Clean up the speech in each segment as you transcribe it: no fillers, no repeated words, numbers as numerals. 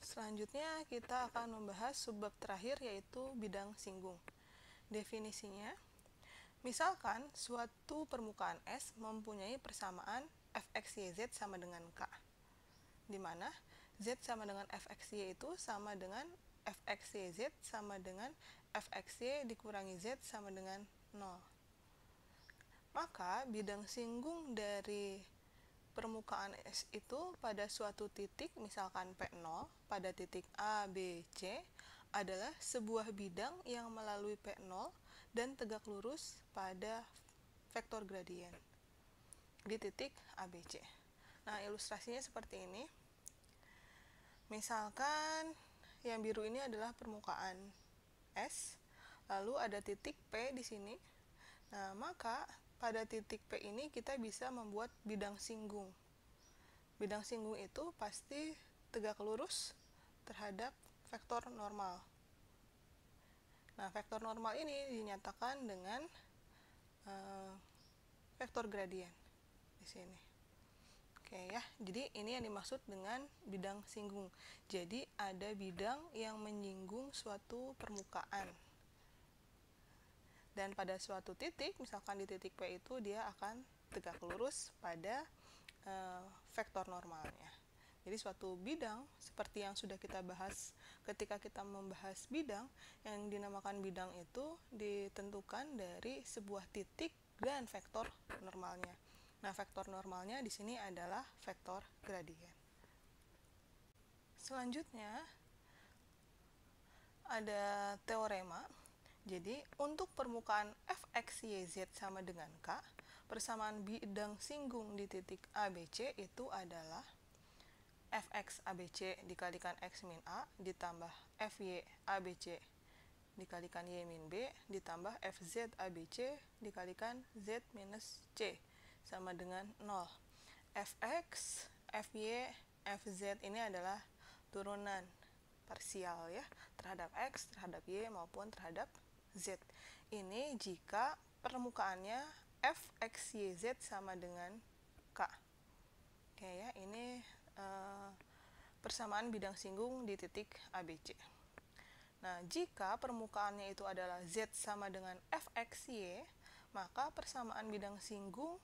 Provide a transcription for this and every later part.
Selanjutnya kita akan membahas subbab terakhir, yaitu bidang singgung. Definisinya, misalkan suatu permukaan S mempunyai persamaan fxyz sama dengan K, di mana Z sama dengan fxy itu sama dengan fxyz sama dengan fxy dikurangi Z sama dengan 0. Maka bidang singgung dari permukaan S itu pada suatu titik, misalkan P0 pada titik A, B, C, adalah sebuah bidang yang melalui P0 dan tegak lurus pada vektor gradien di titik A, B, C. Nah, ilustrasinya seperti ini. Misalkan yang biru ini adalah permukaan S, lalu ada titik P di sini. Nah, maka pada titik P ini kita bisa membuat bidang singgung. Bidang singgung itu pasti tegak lurus terhadap vektor normal. Nah, vektor normal ini dinyatakan dengan vektor gradien di sini. Oke ya, jadi ini yang dimaksud dengan bidang singgung. Jadi ada bidang yang menyinggung suatu permukaan. Dan pada suatu titik, misalkan di titik P itu dia akan tegak lurus pada vektor normalnya. Jadi suatu bidang seperti yang sudah kita bahas ketika kita membahas bidang, yang dinamakan bidang itu ditentukan dari sebuah titik dan vektor normalnya. Nah, vektor normalnya di sini adalah vektor gradien. Selanjutnya ada teorema. Jadi, untuk permukaan fxyz sama dengan K, persamaan bidang singgung di titik ABC itu adalah fx ABC dikalikan x min A ditambah fy ABC dikalikan y min B ditambah fz ABC dikalikan z minus C sama dengan 0. Fx, Fy, Fz ini adalah turunan parsial ya, terhadap X, terhadap Y maupun terhadap Z. Ini jika permukaannya Fxyz sama dengan K. Oke ya, ini persamaan bidang singgung di titik ABC. Nah, jika permukaannya itu adalah Z sama dengan Fxy, maka persamaan bidang singgung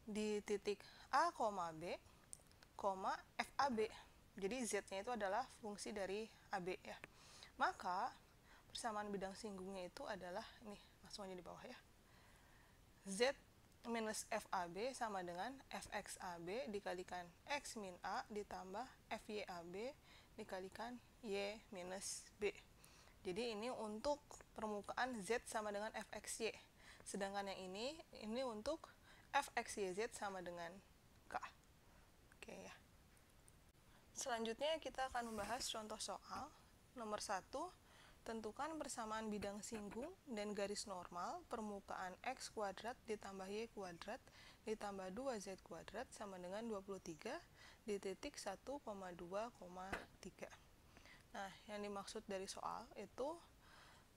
di titik A, B, FAB. Jadi Z-nya itu adalah fungsi dari AB ya. Maka persamaan bidang singgungnya itu adalah ini, langsung aja di bawah ya. Z minus FAB sama dengan FXAB dikalikan X min A ditambah FYAB dikalikan Y minus B. Jadi ini untuk permukaan Z sama dengan FXY. Sedangkan yang ini untuk fxyz sama dengan K. Oke ya. Selanjutnya kita akan membahas contoh soal nomor 1. Tentukan persamaan bidang singgung dan garis normal permukaan x kuadrat ditambah y kuadrat ditambah 2z kuadrat sama dengan 23 di titik 1,2,3. Nah, yang dimaksud dari soal itu,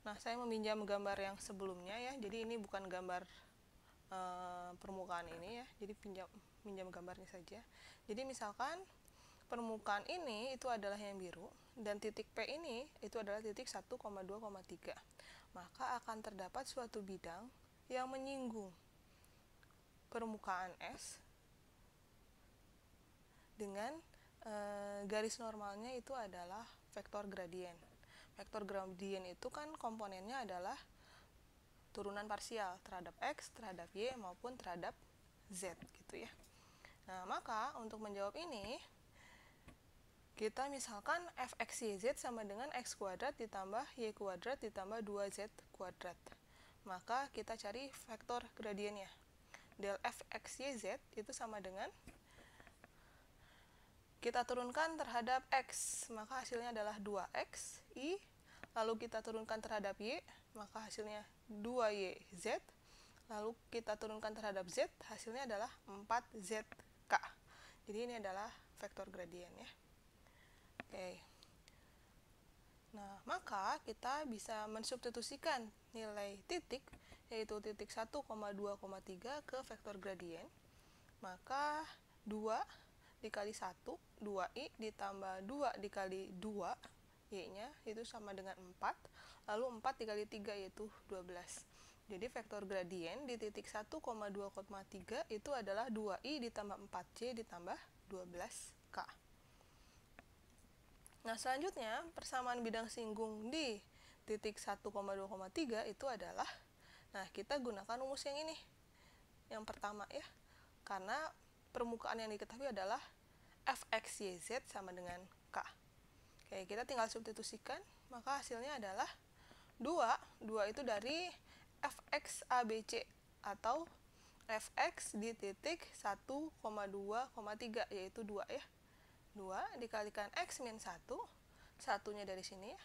nah saya meminjam gambar yang sebelumnya ya, jadi ini bukan gambar permukaan ini ya, jadi pinjam gambarnya saja. Jadi misalkan permukaan ini itu adalah yang biru dan titik P ini itu adalah titik 1,2,3. Maka akan terdapat suatu bidang yang menyinggung permukaan S dengan garis normalnya itu adalah vektor gradien. Vektor gradien itu kan komponennya adalah turunan parsial terhadap X, terhadap Y maupun terhadap Z gitu ya. Nah, maka untuk menjawab ini kita misalkan fxyz sama dengan x kuadrat ditambah y kuadrat ditambah 2z kuadrat. Maka kita cari vektor gradiennya. Del fxyz itu sama dengan kita turunkan terhadap x, maka hasilnya adalah 2x i, lalu kita turunkan terhadap y, maka hasilnya 2yz, lalu kita turunkan terhadap z, hasilnya adalah 4zk. Jadi ini adalah vektor gradien ya. Oke. Nah, maka kita bisa mensubstitusikan nilai titik, yaitu titik 1,2,3 ke vektor gradien. Maka 2 dikali 1, 2i ditambah 2 dikali 2, y-nya itu sama dengan 4, lalu 4 dikali 3 yaitu 12. Jadi vektor gradien di titik 1,2,3 itu adalah 2i ditambah 4j ditambah 12k. Nah, selanjutnya persamaan bidang singgung di titik 1,2,3 itu adalah, nah kita gunakan rumus yang ini, yang pertama ya, karena permukaan yang diketahui adalah fxyz sama dengan k. Oke, kita tinggal substitusikan, maka hasilnya adalah 2 itu dari fx ABC atau fx di titik 1,2,3 yaitu 2 ya. 2 dikalikan x min 1, satunya dari sini ya.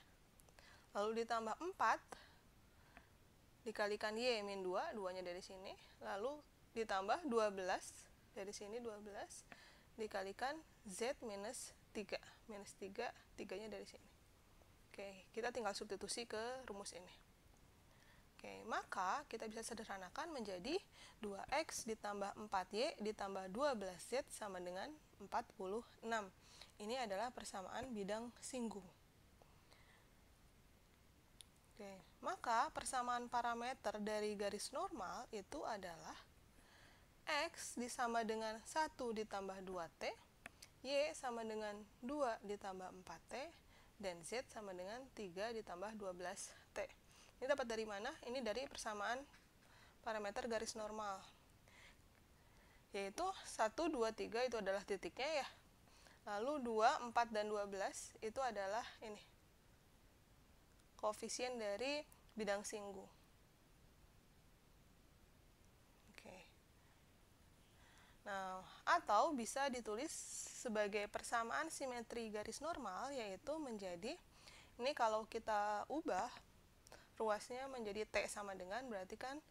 Lalu ditambah 4 dikalikan y min 2, 2-nya dari sini. Lalu ditambah 12 dari sini, 12 dikalikan z minus 3, minus 3, 3-nya dari sini. Oke, kita tinggal substitusi ke rumus ini. Oke, maka kita bisa sederhanakan menjadi 2x ditambah 4y ditambah 12z sama dengan 46. Ini adalah persamaan bidang singgung. Oke, maka persamaan parameter dari garis normal itu adalah x disama dengan 1 ditambah 2t, y sama dengan 2 ditambah 4t, dan z sama dengan 3 ditambah 12t. Ini dapat dari mana? Ini dari persamaan parameter garis normal. Yaitu 1, 2, 3 itu adalah titiknya ya. Lalu 2, 4, dan 12 itu adalah ini, koefisien dari bidang singgung. Oke. Nah, atau bisa ditulis sebagai persamaan simetri garis normal, yaitu menjadi, ini kalau kita ubah ruasnya menjadi T sama dengan, berarti kan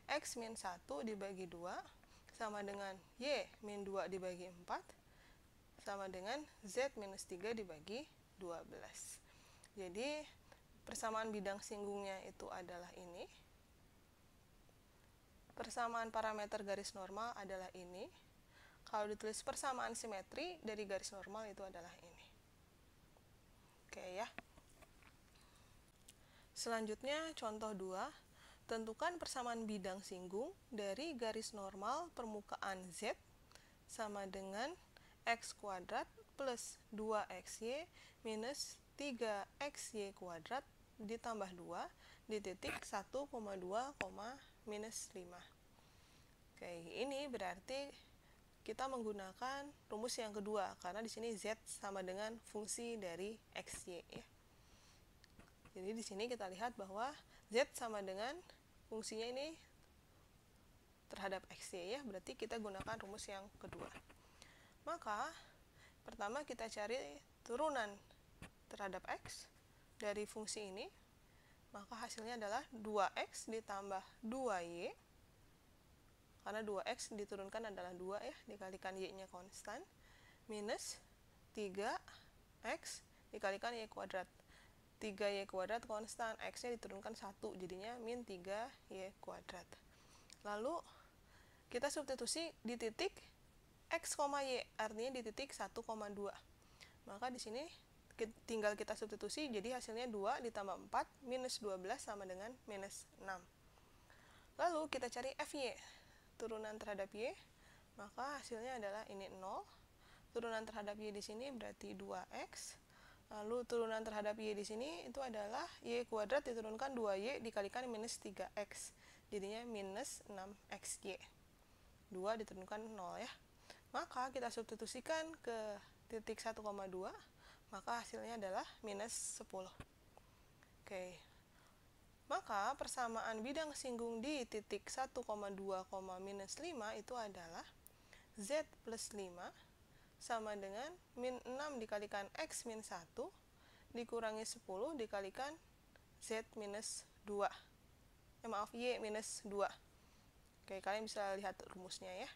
x min 1 dibagi 2 sama dengan y min 2 dibagi 4 sama dengan z minus 3 dibagi 12. Jadi persamaan bidang singgungnya itu adalah ini. Persamaan parameter garis normal adalah ini. Kalau ditulis persamaan simetri dari garis normal itu adalah ini. Oke ya. Selanjutnya contoh 2. Tentukan persamaan bidang singgung dari garis normal permukaan Z sama dengan x kuadrat plus 2xy minus 3xy kuadrat ditambah 2 di titik 1,2, minus 5. Oke, ini berarti kita menggunakan rumus yang kedua, karena di sini Z sama dengan fungsi dari xy ya. Jadi di sini kita lihat bahwa Z sama dengan fungsinya ini terhadap xy ya, berarti kita gunakan rumus yang kedua. Maka pertama kita cari turunan terhadap x dari fungsi ini, maka hasilnya adalah 2x ditambah 2y, karena 2x diturunkan adalah 2 ya, dikalikan y-nya konstan, minus 3x dikalikan y kuadrat. 3y kuadrat konstan, x-nya diturunkan 1, jadinya min 3y kuadrat. Lalu kita substitusi di titik x, y, artinya di titik 1,2. Maka di sini tinggal kita substitusi, jadi hasilnya 2 ditambah 4, minus 12 sama dengan minus 6. Lalu kita cari fy, turunan terhadap y, maka hasilnya adalah ini 0. Turunan terhadap y di sini berarti 2x. Lalu turunan terhadap y di sini itu adalah y kuadrat diturunkan 2y dikalikan minus 3x. Jadinya minus 6xy. 2 diturunkan 0 ya. Maka kita substitusikan ke titik 1,2, maka hasilnya adalah minus 10. Oke. Maka persamaan bidang singgung di titik 1,2, minus 5 itu adalah z plus 5 sama dengan min 6 dikalikan x min 1 dikurangi 10 dikalikan z minus 2. Y minus 2. Oke, kalian bisa lihat rumusnya ya.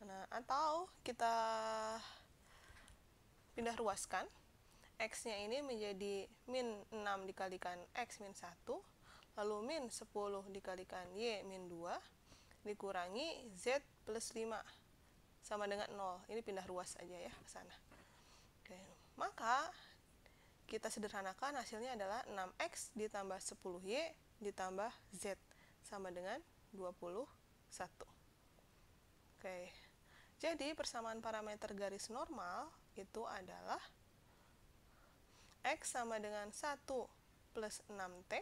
Nah, atau kita pindah ruaskan. X-nya ini menjadi min 6 dikalikan x min 1, lalu min 10 dikalikan y min 2 dikurangi z plus 5. sama dengan 0. Ini pindah ruas aja ya ke sana. Oke, maka kita sederhanakan, hasilnya adalah 6x ditambah 10y ditambah z sama dengan 21. Oke, jadi persamaan parameter garis normal itu adalah x sama dengan 1 plus 6t,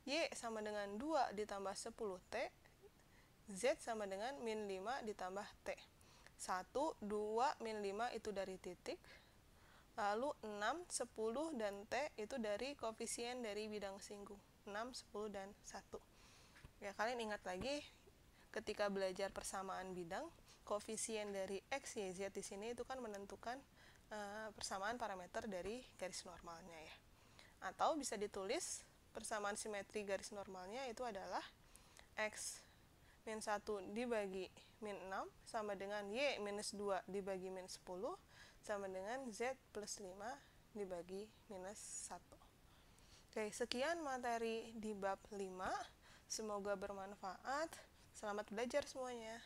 y sama dengan 2 ditambah 10t, z sama dengan min 5 ditambah t. 1, 2, min 5 itu dari titik, lalu 6, 10, dan T itu dari koefisien dari bidang singgung. 6, 10, dan 1. Ya, kalian ingat lagi ketika belajar persamaan bidang, koefisien dari X, Y, Z di sini itu kan menentukan persamaan parameter dari garis normalnya ya. Atau bisa ditulis persamaan simetri garis normalnya itu adalah X min 1 dibagi min 6 sama dengan Y minus 2 dibagi min 10 sama dengan Z plus 5 dibagi minus 1. Oke, sekian materi di bab 5. Semoga bermanfaat. Selamat belajar semuanya.